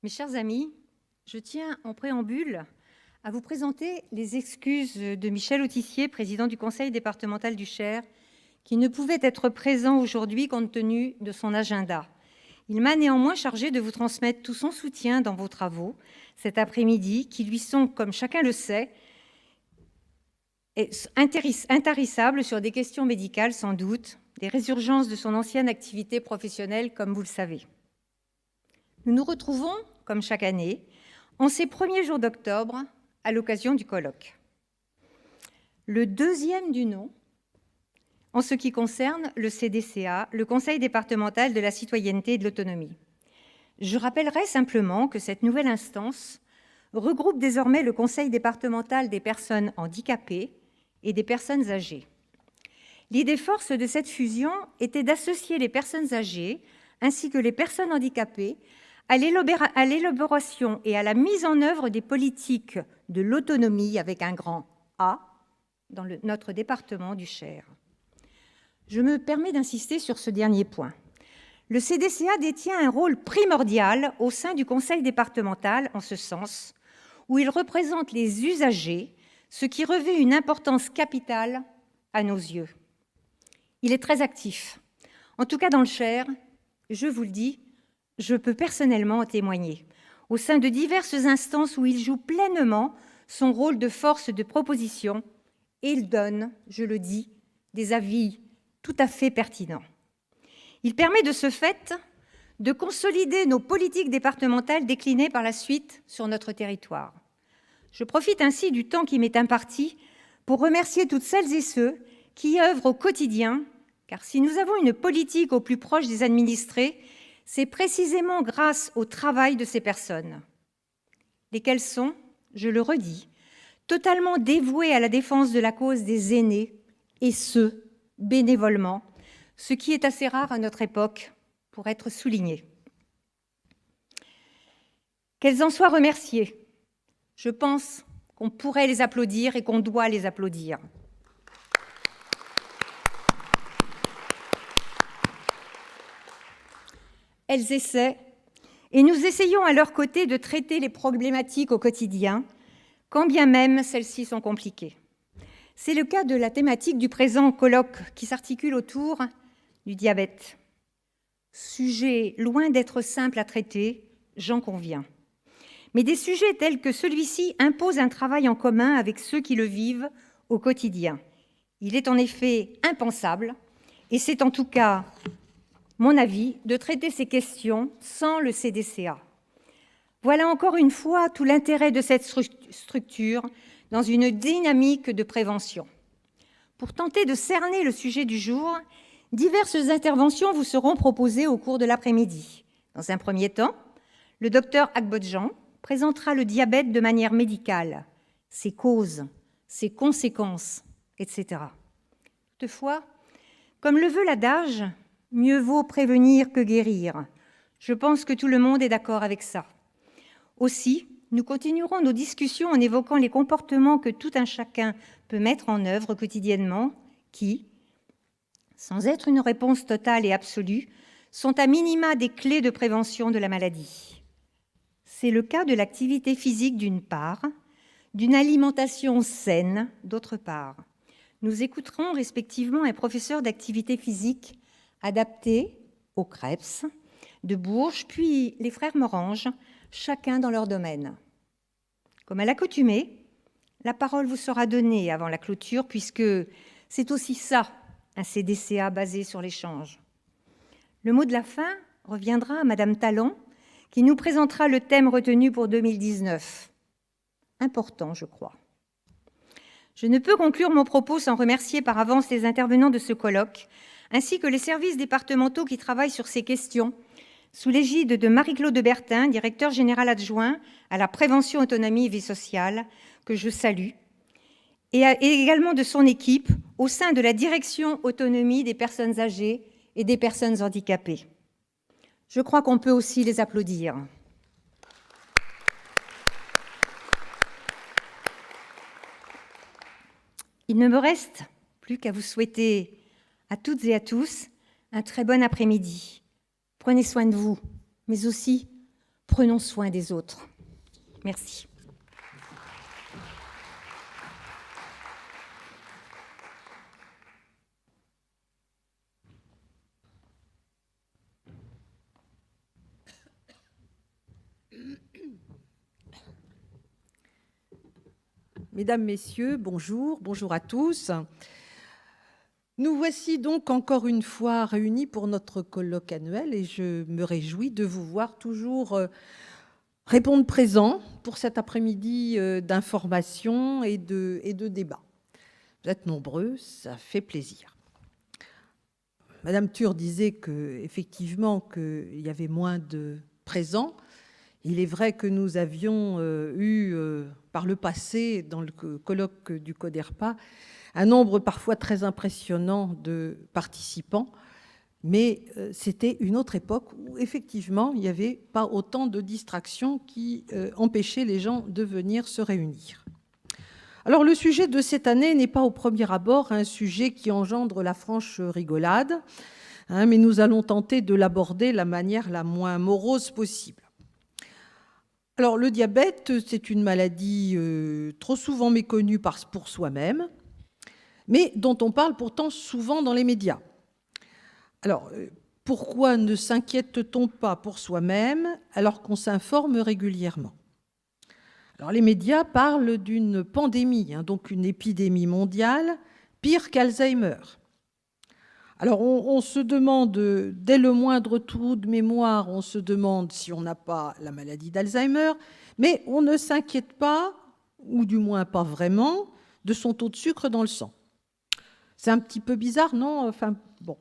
Mes chers amis, je tiens en préambule à vous présenter les excuses de Michel Autissier, président du conseil départemental du Cher, qui ne pouvait être présent aujourd'hui compte tenu de son agenda. Il m'a néanmoins chargé de vous transmettre tout son soutien dans vos travaux cet après-midi, qui lui sont, comme chacun le sait, intarissables sur des questions médicales sans doute, des résurgences de son ancienne activité professionnelle, comme vous le savez. Nous nous retrouvons, comme chaque année, en ces premiers jours d'octobre, à l'occasion du colloque. Le deuxième du nom, en ce qui concerne le CDCA, le Conseil départemental de la citoyenneté et de l'autonomie. Je rappellerai simplement que cette nouvelle instance regroupe désormais le Conseil départemental des personnes handicapées et des personnes âgées. L'idée force de cette fusion était d'associer les personnes âgées ainsi que les personnes handicapées à l'élaboration et à la mise en œuvre des politiques de l'autonomie avec un grand A dans notre département du Cher. Je me permets d'insister sur ce dernier point. Le CDCA détient un rôle primordial au sein du conseil départemental en ce sens, où il représente les usagers, ce qui revêt une importance capitale à nos yeux. Il est très actif. En tout cas dans le Cher, je vous le dis, je peux personnellement en témoigner, au sein de diverses instances où il joue pleinement son rôle de force de proposition et il donne, je le dis, des avis tout à fait pertinents. Il permet de ce fait de consolider nos politiques départementales déclinées par la suite sur notre territoire. Je profite ainsi du temps qui m'est imparti pour remercier toutes celles et ceux qui y œuvrent au quotidien, car si nous avons une politique au plus proche des administrés, c'est précisément grâce au travail de ces personnes, lesquelles sont, je le redis, totalement dévouées à la défense de la cause des aînés, et ce, bénévolement, ce qui est assez rare à notre époque pour être souligné. Qu'elles en soient remerciées. Je pense qu'on pourrait les applaudir et qu'on doit les applaudir. Elles essaient, et nous essayons à leur côté de traiter les problématiques au quotidien, quand bien même celles-ci sont compliquées. C'est le cas de la thématique du présent colloque qui s'articule autour du diabète. Sujet loin d'être simple à traiter, j'en conviens. Mais des sujets tels que celui-ci imposent un travail en commun avec ceux qui le vivent au quotidien. Il est en effet impensable, et c'est en tout cas mon avis, de traiter ces questions sans le CDCA. Voilà encore une fois tout l'intérêt de cette structure dans une dynamique de prévention. Pour tenter de cerner le sujet du jour, diverses interventions vous seront proposées au cours de l'après-midi. Dans un premier temps, le docteur Akbodjan présentera le diabète de manière médicale, ses causes, ses conséquences, etc. Toutefois, comme le veut l'adage, mieux vaut prévenir que guérir. Je pense que tout le monde est d'accord avec ça. Aussi, nous continuerons nos discussions en évoquant les comportements que tout un chacun peut mettre en œuvre quotidiennement, qui, sans être une réponse totale et absolue, sont à minima des clés de prévention de la maladie. C'est le cas de l'activité physique d'une part, d'une alimentation saine d'autre part. Nous écouterons respectivement un professeur d'activité physique adapté au CREPS de Bourges, puis les frères Morange, chacun dans leur domaine. Comme à l'accoutumée, la parole vous sera donnée avant la clôture, puisque c'est aussi ça, un CDCA basé sur l'échange. Le mot de la fin reviendra à Madame Talon, qui nous présentera le thème retenu pour 2019. Important, je crois. Je ne peux conclure mon propos sans remercier par avance les intervenants de ce colloque, ainsi que les services départementaux qui travaillent sur ces questions, sous l'égide de Marie-Claude de Bertin, directeur général adjoint à la prévention, autonomie et vie sociale, que je salue, et également de son équipe au sein de la direction autonomie des personnes âgées et des personnes handicapées. Je crois qu'on peut aussi les applaudir. Il ne me reste plus qu'à vous souhaiter à toutes et à tous un très bon après-midi. Prenez soin de vous, mais aussi Prenons soin des autres. Merci. Mesdames, Messieurs, bonjour, bonjour à tous. Nous voici donc encore une fois réunis pour notre colloque annuel et je me réjouis de vous voir toujours répondre présent pour cet après-midi d'information et de débat. Vous êtes nombreux, ça fait plaisir. Madame Thur disait qu'effectivement qu'il y avait moins de présents. Il est vrai que nous avions eu par le passé, dans le colloque du CODERPA, un nombre parfois très impressionnant de participants, mais c'était une autre époque où effectivement il n'y avait pas autant de distractions qui empêchaient les gens de venir se réunir. Alors le sujet de cette année n'est pas au premier abord un sujet qui engendre la franche rigolade, mais nous allons tenter de l'aborder de la manière la moins morose possible. Alors, le diabète, c'est une maladie trop souvent méconnue pour soi-même, mais dont on parle pourtant souvent dans les médias. Alors, pourquoi ne s'inquiète-t-on pas pour soi-même alors qu'on s'informe régulièrement ? Alors, les médias parlent d'une pandémie, donc une épidémie mondiale, pire qu'Alzheimer. Alors, on se demande, dès le moindre trou de mémoire, on se demande si on n'a pas la maladie d'Alzheimer, mais on ne s'inquiète pas, ou du moins pas vraiment, de son taux de sucre dans le sang. C'est un petit peu bizarre, non ? Enfin, bon.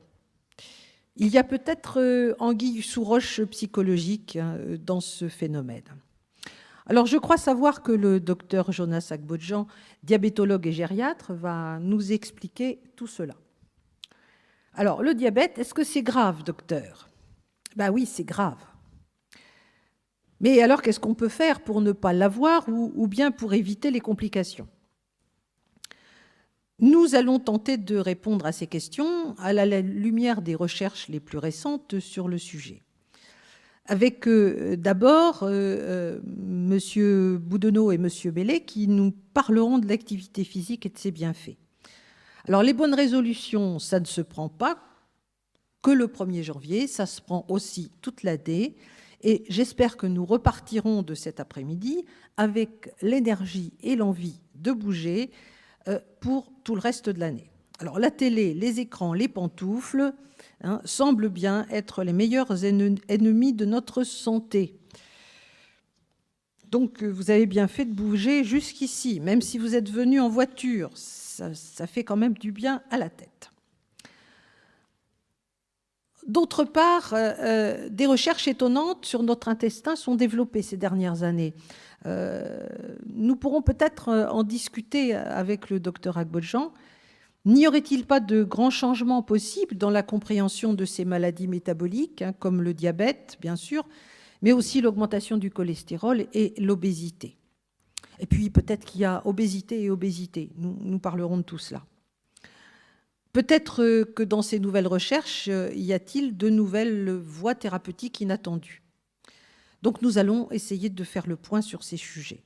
Il y a peut-être anguille sous roche psychologique dans ce phénomène. Alors, je crois savoir que le docteur Jonas Agbodjan, diabétologue et gériatre, va nous expliquer tout cela. Alors, le diabète, est-ce que c'est grave, docteur ? Ben oui, c'est grave. Mais alors, qu'est-ce qu'on peut faire pour ne pas l'avoir ou bien pour éviter les complications ? Nous allons tenter de répondre à ces questions à la lumière des recherches les plus récentes sur le sujet. Avec d'abord M. Boudonneau et M. Bellet qui nous parleront de l'activité physique et de ses bienfaits. Alors, les bonnes résolutions, ça ne se prend pas que le 1er janvier, ça se prend aussi toute l'année. Et j'espère que nous repartirons de cet après-midi avec l'énergie et l'envie de bouger pour tout le reste de l'année. Alors, la télé, les écrans, les pantoufles semblent bien être les meilleurs ennemis de notre santé. Donc, vous avez bien fait de bouger jusqu'ici, même si vous êtes venu en voiture. Ça fait quand même du bien à la tête. D'autre part, des recherches étonnantes sur notre intestin sont développées ces dernières années. Nous pourrons peut-être en discuter avec le docteur Agbodjan. N'y aurait-il pas de grands changements possibles dans la compréhension de ces maladies métaboliques, comme le diabète, bien sûr, mais aussi l'augmentation du cholestérol et l'obésité ? Et puis, peut-être qu'il y a obésité et obésité. Nous parlerons de tout cela. Peut-être que dans ces nouvelles recherches, y a-t-il de nouvelles voies thérapeutiques inattendues. Donc, nous allons essayer de faire le point sur ces sujets.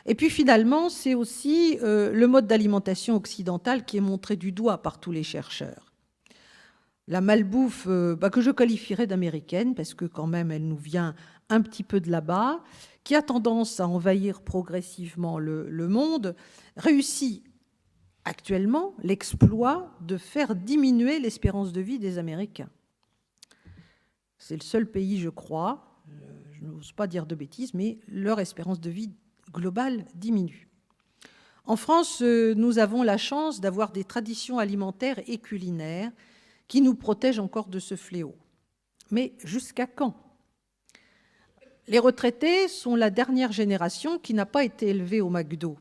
Et puis, finalement, c'est aussi le mode d'alimentation occidental qui est montré du doigt par tous les chercheurs. La malbouffe, que je qualifierais d'américaine, parce que quand même, elle nous vient un petit peu de là-bas, qui a tendance à envahir progressivement le monde, réussit actuellement l'exploit de faire diminuer l'espérance de vie des Américains. C'est le seul pays, je crois, je n'ose pas dire de bêtises, mais leur espérance de vie globale diminue. En France, nous avons la chance d'avoir des traditions alimentaires et culinaires qui nous protègent encore de ce fléau. Mais jusqu'à quand ? Les retraités sont la dernière génération qui n'a pas été élevée au McDo.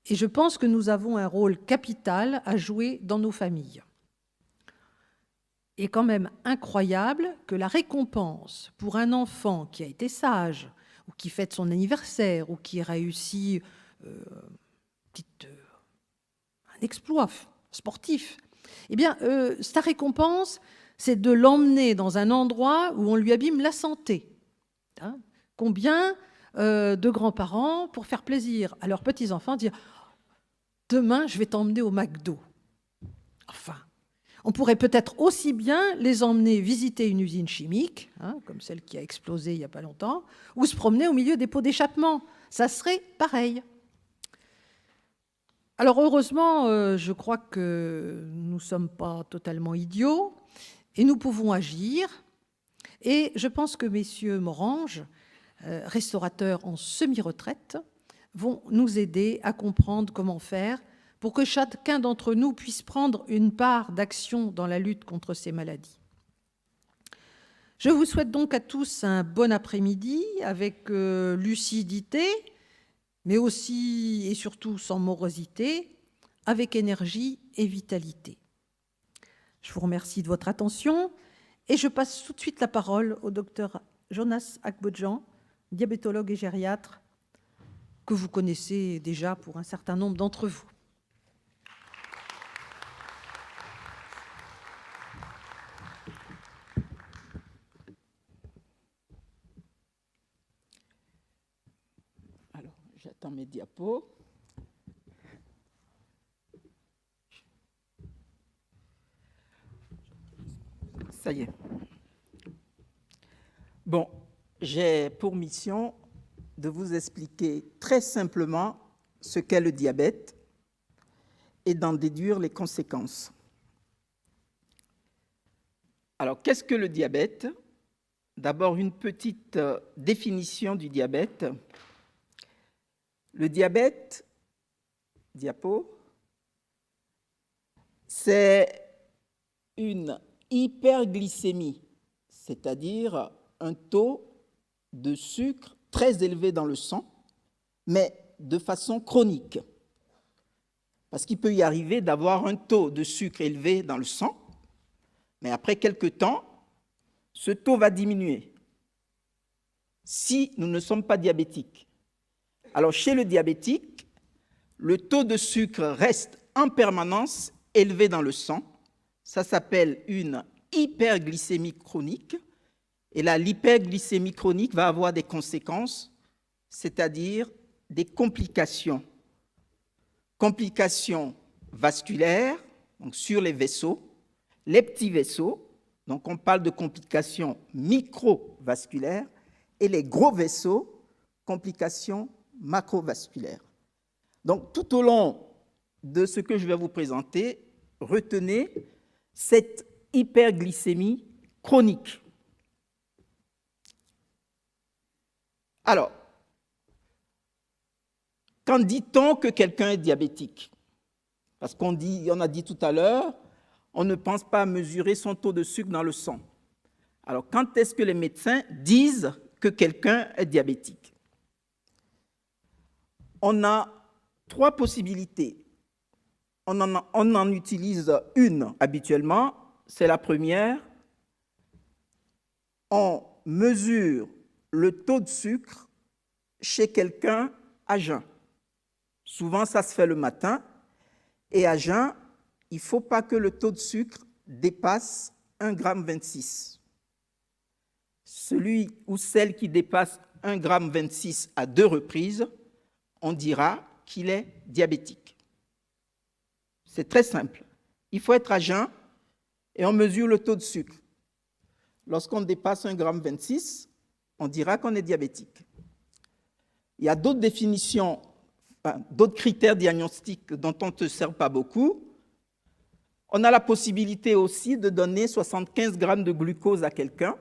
Et je pense que nous avons un rôle capital à jouer dans nos familles. Il est quand même incroyable que la récompense pour un enfant qui a été sage, ou qui fête son anniversaire, ou qui réussit un exploit sportif, eh bien, sa récompense, c'est de l'emmener dans un endroit où on lui abîme la santé. hein. Combien de grands-parents, pour faire plaisir à leurs petits-enfants, dire « Demain, je vais t'emmener au McDo ». Enfin, on pourrait peut-être aussi bien les emmener visiter une usine chimique, hein, comme celle qui a explosé il n'y a pas longtemps, ou se promener au milieu des pots d'échappement. Ça serait pareil. Alors heureusement, je crois que nous ne sommes pas totalement idiots et nous pouvons agir. Et je pense que messieurs Morange, restaurateurs en semi-retraite, vont nous aider à comprendre comment faire pour que chacun d'entre nous puisse prendre une part d'action dans la lutte contre ces maladies. Je vous souhaite donc à tous un bon après-midi avec lucidité, mais aussi et surtout sans morosité, avec énergie et vitalité. Je vous remercie de votre attention et je passe tout de suite la parole au docteur Jonas Akbodjan, diabétologue et gériatre, que vous connaissez déjà pour un certain nombre d'entre vous. Alors, j'attends mes diapos. Ça y est. Bon, j'ai pour mission de vous expliquer très simplement ce qu'est le diabète et d'en déduire les conséquences. Alors, qu'est-ce que le diabète ? D'abord, une petite définition du diabète. Le diabète, diapo, c'est une hyperglycémie, c'est-à-dire un taux de sucre très élevé dans le sang, mais de façon chronique. Parce qu'il peut y arriver d'avoir un taux de sucre élevé dans le sang, mais après quelque temps, ce taux va diminuer si nous ne sommes pas diabétiques. Alors, chez le diabétique, le taux de sucre reste en permanence élevé dans le sang. Ça s'appelle une hyperglycémie chronique. Et là, l'hyperglycémie chronique va avoir des conséquences, c'est-à-dire des complications. Complications vasculaires, donc sur les vaisseaux, les petits vaisseaux, donc on parle de complications microvasculaires, et les gros vaisseaux, complications macrovasculaires. Donc tout au long de ce que je vais vous présenter, retenez cette hyperglycémie chronique. Alors, quand dit-on que quelqu'un est diabétique ? Parce qu'on a dit tout à l'heure, on ne pense pas à mesurer son taux de sucre dans le sang. Alors, quand est-ce que les médecins disent que quelqu'un est diabétique ? On a trois possibilités. On en utilise une habituellement, c'est la première. On mesure le taux de sucre chez quelqu'un à jeun. Souvent, ça se fait le matin. Et à jeun, il ne faut pas que le taux de sucre dépasse 1,26 g. Celui ou celle qui dépasse 1,26 g à 2 reprises, on dira qu'il est diabétique. C'est très simple. Il faut être à jeun et on mesure le taux de sucre. Lorsqu'on dépasse 1,26 g, on dira qu'on est diabétique. Il y a d'autres définitions, d'autres critères diagnostiques dont on ne se sert pas beaucoup. On a la possibilité aussi de donner 75 grammes de glucose à quelqu'un.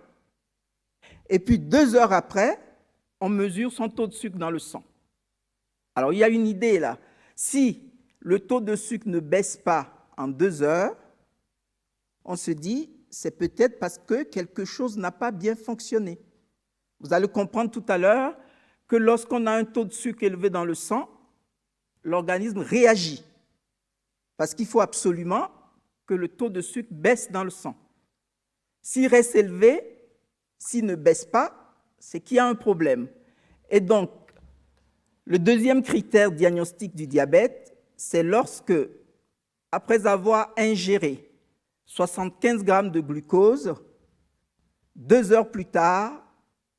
Et puis 2 heures après, on mesure son taux de sucre dans le sang. Alors il y a une idée là. Si le taux de sucre ne baisse pas en 2 heures, on se dit c'est peut-être parce que quelque chose n'a pas bien fonctionné. Vous allez comprendre tout à l'heure que lorsqu'on a un taux de sucre élevé dans le sang, l'organisme réagit. Parce qu'il faut absolument que le taux de sucre baisse dans le sang. S'il reste élevé, s'il ne baisse pas, c'est qu'il y a un problème. Et donc, le deuxième critère diagnostique du diabète, c'est lorsque, après avoir ingéré 75 grammes de glucose, 2 heures plus tard,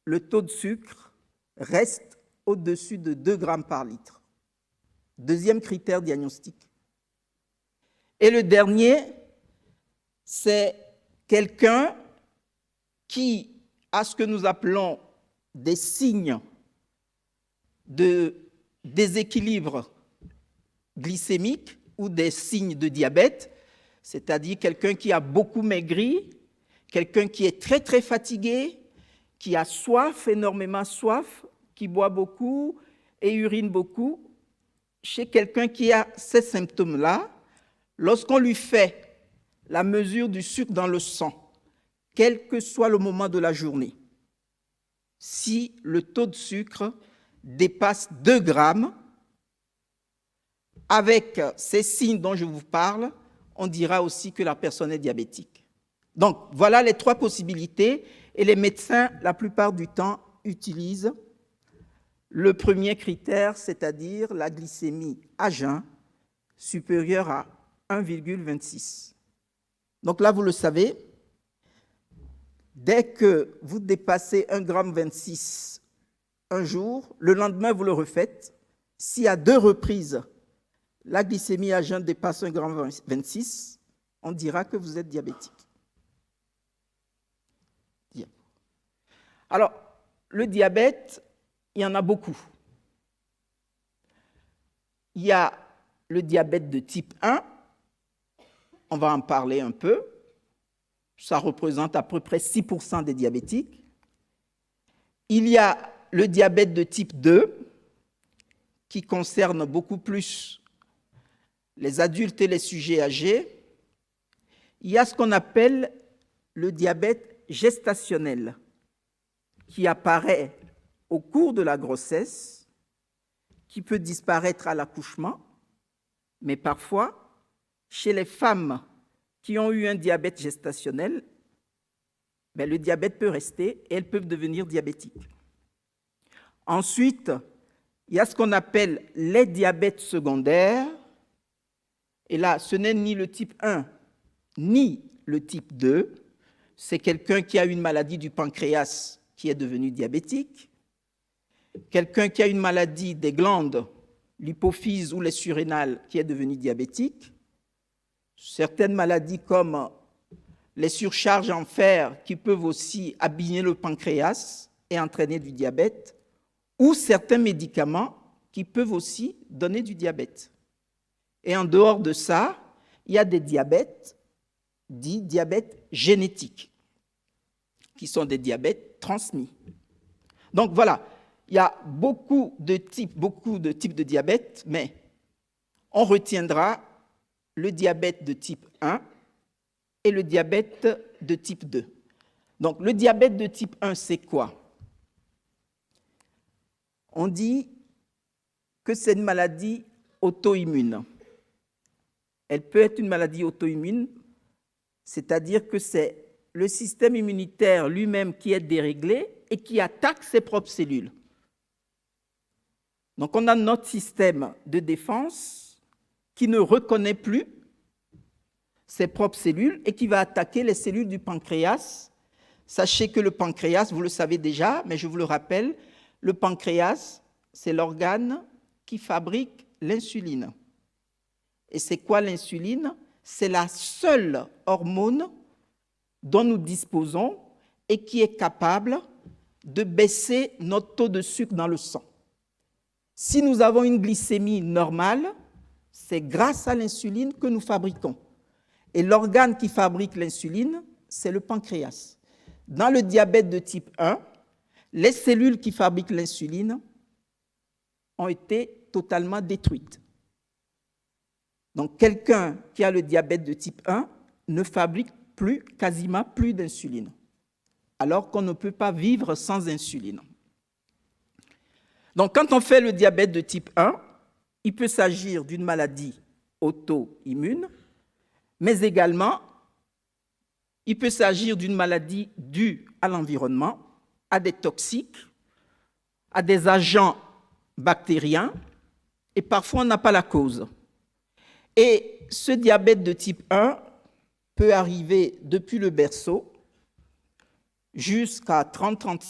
le taux de sucre reste au-dessus de 2 grammes par litre. Deuxième critère diagnostique. Et le dernier, c'est quelqu'un qui a ce que nous appelons des signes de déséquilibre glycémique ou des signes de diabète, c'est-à-dire quelqu'un qui a beaucoup maigri, quelqu'un qui est très très fatigué, qui a soif, énormément soif, qui boit beaucoup et urine beaucoup. Chez quelqu'un qui a ces symptômes-là, lorsqu'on lui fait la mesure du sucre dans le sang, quel que soit le moment de la journée, si le taux de sucre dépasse 2 grammes, avec ces signes dont je vous parle, on dira aussi que la personne est diabétique. Donc, voilà les 3 possibilités, et les médecins, la plupart du temps, utilisent le premier critère, c'est-à-dire la glycémie à jeun supérieure à 1,26. Donc là, vous le savez, dès que vous dépassez 1,26 g un jour, le lendemain, vous le refaites. Si à 2 reprises, la glycémie à jeun dépasse 1,26 g, on dira que vous êtes diabétique. Alors, le diabète, il y en a beaucoup. Il y a le diabète de type 1, on va en parler un peu, ça représente à peu près 6% des diabétiques. Il y a le diabète de type 2, qui concerne beaucoup plus les adultes et les sujets âgés. Il y a ce qu'on appelle le diabète gestationnel, qui apparaît au cours de la grossesse, qui peut disparaître à l'accouchement, mais parfois, chez les femmes qui ont eu un diabète gestationnel, le diabète peut rester et elles peuvent devenir diabétiques. Ensuite, il y a ce qu'on appelle les diabètes secondaires, et là, ce n'est ni le type 1 ni le type 2, c'est quelqu'un qui a une maladie du pancréas qui est devenu diabétique, quelqu'un qui a une maladie des glandes, l'hypophyse ou les surrénales, qui est devenu diabétique, certaines maladies comme les surcharges en fer qui peuvent aussi abîmer le pancréas et entraîner du diabète, ou certains médicaments qui peuvent aussi donner du diabète. Et en dehors de ça, il y a des diabètes dits diabètes génétiques, qui sont des diabètes transmis. Donc voilà, il y a beaucoup de types de diabète, mais on retiendra le diabète de type 1 et le diabète de type 2. Donc le diabète de type 1, c'est quoi? On dit que c'est une maladie auto-immune. Elle peut être une maladie auto-immune, c'est-à-dire que c'est le système immunitaire lui-même qui est déréglé et qui attaque ses propres cellules. Donc on a notre système de défense qui ne reconnaît plus ses propres cellules et qui va attaquer les cellules du pancréas. Sachez que le pancréas, vous le savez déjà, mais je vous le rappelle, le pancréas, c'est l'organe qui fabrique l'insuline. Et c'est quoi l'insuline? C'est la seule hormone dont nous disposons et qui est capable de baisser notre taux de sucre dans le sang. Si nous avons une glycémie normale, c'est grâce à l'insuline que nous fabriquons. Et l'organe qui fabrique l'insuline, c'est le pancréas. Dans le diabète de type 1, les cellules qui fabriquent l'insuline ont été totalement détruites. Donc, quelqu'un qui a le diabète de type 1 ne fabrique quasiment plus d'insuline, alors qu'on ne peut pas vivre sans insuline. Donc, quand on fait le diabète de type 1, il peut s'agir d'une maladie auto-immune, mais également, il peut s'agir d'une maladie due à l'environnement, à des toxiques, à des agents bactériens, et parfois on n'a pas la cause. Et ce diabète de type 1 peut arriver depuis le berceau jusqu'à 30-35